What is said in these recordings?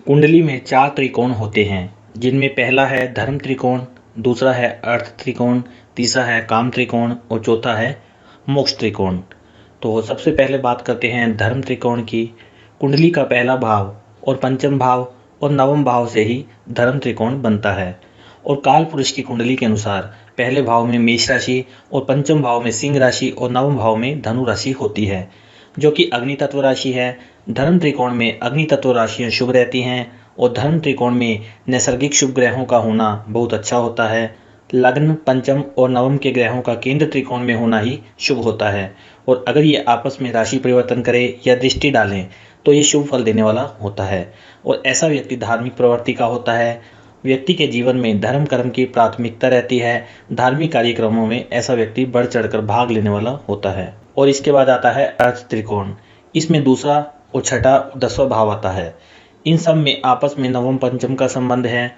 कुंडली में 4 त्रिकोण होते हैं, जिनमें पहला है धर्म त्रिकोण, दूसरा है अर्थ त्रिकोण, तीसरा है काम त्रिकोण और चौथा है मोक्ष त्रिकोण। तो सबसे पहले बात करते हैं धर्म त्रिकोण की। कुंडली का पहला भाव और पंचम भाव और नवम भाव से ही धर्म त्रिकोण बनता है। और काल पुरुष की कुंडली के अनुसार पहले भाव में मेष राशि और पंचम भाव में सिंह राशि और नवम भाव में धनु राशि होती है, जो कि अग्नि तत्व राशि है। धर्म त्रिकोण में अग्नि तत्व राशियां शुभ रहती हैं और धर्म त्रिकोण में नैसर्गिक शुभ ग्रहों का होना बहुत अच्छा होता है। लग्न, पंचम और नवम के ग्रहों का केंद्र त्रिकोण में होना ही शुभ होता है, और अगर ये आपस में राशि परिवर्तन करें या दृष्टि डालें तो ये शुभ फल देने वाला होता है। और ऐसा व्यक्ति धार्मिक प्रवृत्ति का होता है। व्यक्ति के जीवन में धर्म कर्म की प्राथमिकता रहती है। धार्मिक कार्यक्रमों में ऐसा व्यक्ति बढ़ चढ़कर भाग लेने वाला होता है। और इसके बाद आता है अर्थ त्रिकोण। इसमें दूसरा और छठा और 10वां भाव आता है। इन सब में आपस में नवम पंचम का संबंध है।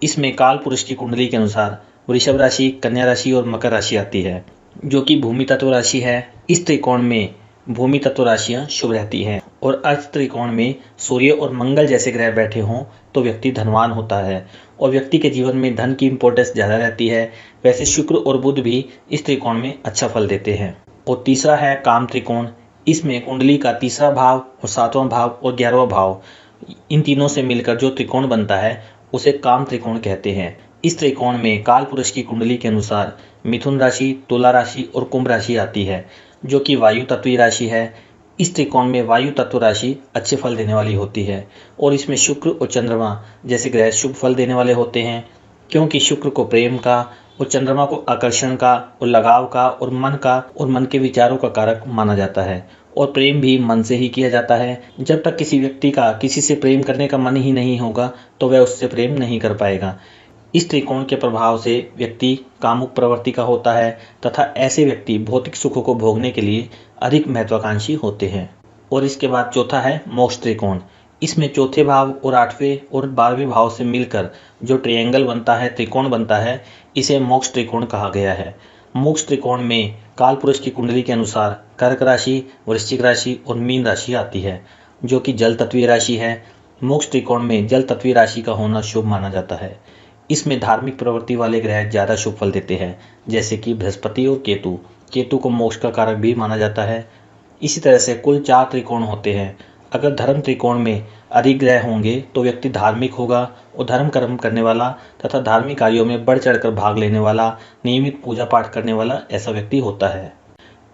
इसमें काल पुरुष की कुंडली के अनुसार वृषभ राशि, कन्या राशि और मकर राशि आती है, जो कि भूमि तत्व राशि है। इस त्रिकोण में भूमि तत्व राशियां शुभ रहती हैं। और अर्थ त्रिकोण में सूर्य और मंगल जैसे ग्रह बैठे हों तो व्यक्ति धनवान होता है और व्यक्ति के जीवन में धन की इंपॉर्टेंस ज़्यादा रहती है। वैसे शुक्र और बुध भी इस त्रिकोण में अच्छा फल देते हैं। और तीसरा है काम त्रिकोण। इसमें कुंडली का तीसरा भाव और 7वां भाव और 11वां भाव, इन तीनों से मिलकर जो त्रिकोण बनता है उसे काम त्रिकोण कहते हैं। इस त्रिकोण में काल पुरुष की कुंडली के अनुसार मिथुन राशि, तुला राशि और कुंभ राशि आती है, जो कि वायु तत्वीय राशि है। इस त्रिकोण में वायु तत्व राशि अच्छे फल देने वाली होती है और इसमें शुक्र और चंद्रमा जैसे ग्रह शुभ फल देने वाले होते हैं, क्योंकि शुक्र को प्रेम का और चंद्रमा को आकर्षण का और लगाव का और मन का और मन के विचारों का कारक माना जाता है। और प्रेम भी मन से ही किया जाता है। जब तक किसी व्यक्ति का किसी से प्रेम करने का मन ही नहीं होगा तो वह उससे प्रेम नहीं कर पाएगा। इस त्रिकोण के प्रभाव से व्यक्ति कामुक प्रवृत्ति का होता है तथा ऐसे व्यक्ति भौतिक सुखों को भोगने के लिए अधिक महत्वाकांक्षी होते हैं। और इसके बाद चौथा है मोक्ष त्रिकोण। इसमें चौथे भाव और 8वें और 12वें भाव से मिलकर जो ट्रायंगल बनता है, त्रिकोण बनता है, इसे मोक्ष त्रिकोण कहा गया है। मोक्ष त्रिकोण में काल पुरुष की कुंडली के अनुसार कर्क राशि, वृश्चिक राशि और मीन राशि आती है, जो कि जल तत्वीय राशि है। मोक्ष त्रिकोण में जल तत्वीय राशि का होना शुभ माना जाता है। इसमें धार्मिक प्रवृत्ति वाले ग्रह ज़्यादा शुभ फल देते हैं, जैसे कि बृहस्पति और केतु। केतु को मोक्ष का कारक भी माना जाता है। इसी तरह से कुल 4 त्रिकोण होते हैं। अगर धर्म त्रिकोण में अधिक ग्रह होंगे तो व्यक्ति धार्मिक होगा और धर्म कर्म करने वाला तथा धार्मिक कार्यों में बढ़ चढ़कर भाग लेने वाला, नियमित पूजा पाठ करने वाला ऐसा व्यक्ति होता है।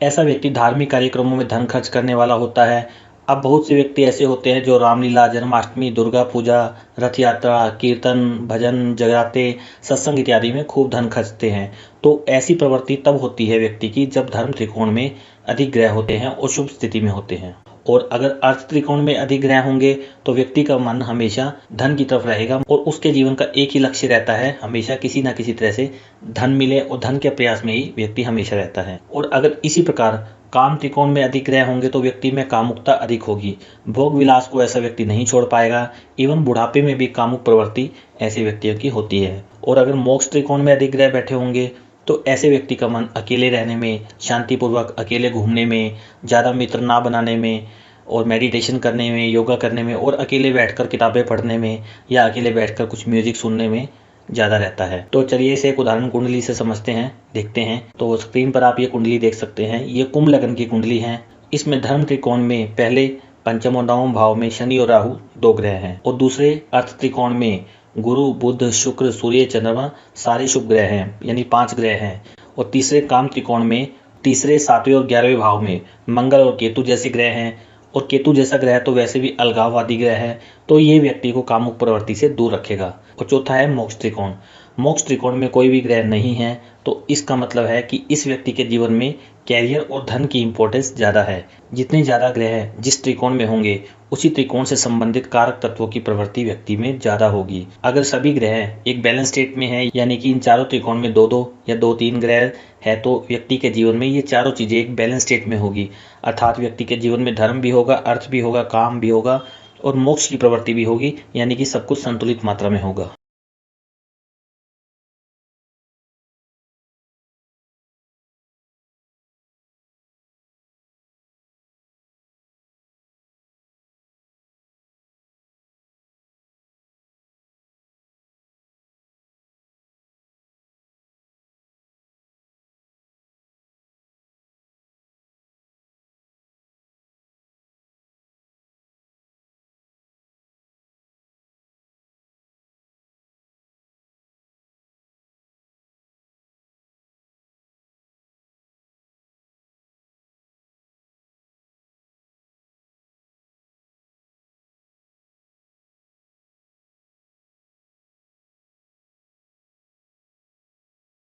ऐसा व्यक्ति धार्मिक कार्यक्रमों में धन खर्च करने वाला होता है। अब बहुत से व्यक्ति ऐसे होते हैं जो रामलीला, जन्माष्टमी, दुर्गा पूजा, रथ यात्रा, कीर्तन, भजन, जगराते, सत्संग इत्यादि में खूब धन खर्चते हैं। तो ऐसी प्रवृत्ति तब होती है व्यक्ति की जब धर्म त्रिकोण में अधिक ग्रह होते हैं और शुभ स्थिति में होते हैं। और अगर अर्थ त्रिकोण में अधिक ग्रह होंगे तो व्यक्ति का मन हमेशा धन की तरफ रहेगा और उसके जीवन का एक ही लक्ष्य रहता है, हमेशा किसी न किसी तरह से धन मिले, और धन के प्रयास में ही व्यक्ति हमेशा रहता है। और अगर इसी प्रकार काम त्रिकोण में अधिक ग्रह होंगे तो व्यक्ति में कामुकता अधिक होगी। भोग विलास को ऐसा व्यक्ति नहीं छोड़ पाएगा। एवं बुढ़ापे में भी कामुक प्रवृत्ति ऐसे व्यक्तियों की होती है। और अगर मोक्ष त्रिकोण में अधिक ग्रह बैठे होंगे तो ऐसे व्यक्ति का मन अकेले रहने में, शांतिपूर्वक अकेले घूमने में, ज़्यादा मित्र ना बनाने में और मेडिटेशन करने में, योगा करने में और अकेले बैठकर किताबें पढ़ने में या अकेले बैठकर कुछ म्यूजिक सुनने में ज़्यादा रहता है। तो चलिए इसे एक उदाहरण कुंडली से समझते हैं, देखते हैं। तो स्क्रीन पर आप ये कुंडली देख सकते हैं। ये कुंभ लग्न की कुंडली है। इसमें धर्म त्रिकोण में पहले पंचम और नवम भाव में शनि और राहु 2 ग्रह हैं, और दूसरे अर्थ त्रिकोण में गुरु, बुध, शुक्र, सूर्य, चंद्रमा सारे शुभ ग्रह हैं, यानी 5 ग्रह हैं। और तीसरे काम त्रिकोण में तीसरे, 7वें और 11वें भाव में मंगल और केतु जैसे ग्रह हैं। और केतु जैसा ग्रह तो वैसे भी अलगाववादी ग्रह है, तो ये व्यक्ति को कामुक प्रवृत्ति से दूर रखेगा। और चौथा है मोक्ष त्रिकोण। मोक्ष त्रिकोण में कोई भी ग्रह नहीं है, तो इसका मतलब है कि इस व्यक्ति के जीवन में कैरियर और धन की इंपॉर्टेंस ज़्यादा है। जितने ज़्यादा ग्रह जिस त्रिकोण में होंगे उसी त्रिकोण से संबंधित कारक तत्वों की प्रवृत्ति व्यक्ति में ज़्यादा होगी। अगर सभी ग्रह एक बैलेंस स्टेट में है, यानी कि इन चारों त्रिकोण में 2-2 या 2-3 ग्रह है, तो व्यक्ति के जीवन में ये चारों चीज़ें एक बैलेंस स्टेट में होगी। अर्थात व्यक्ति के जीवन में धर्म भी होगा, अर्थ भी होगा, काम भी होगा और मोक्ष की प्रवृत्ति भी होगी, यानी कि सब कुछ संतुलित मात्रा में होगा।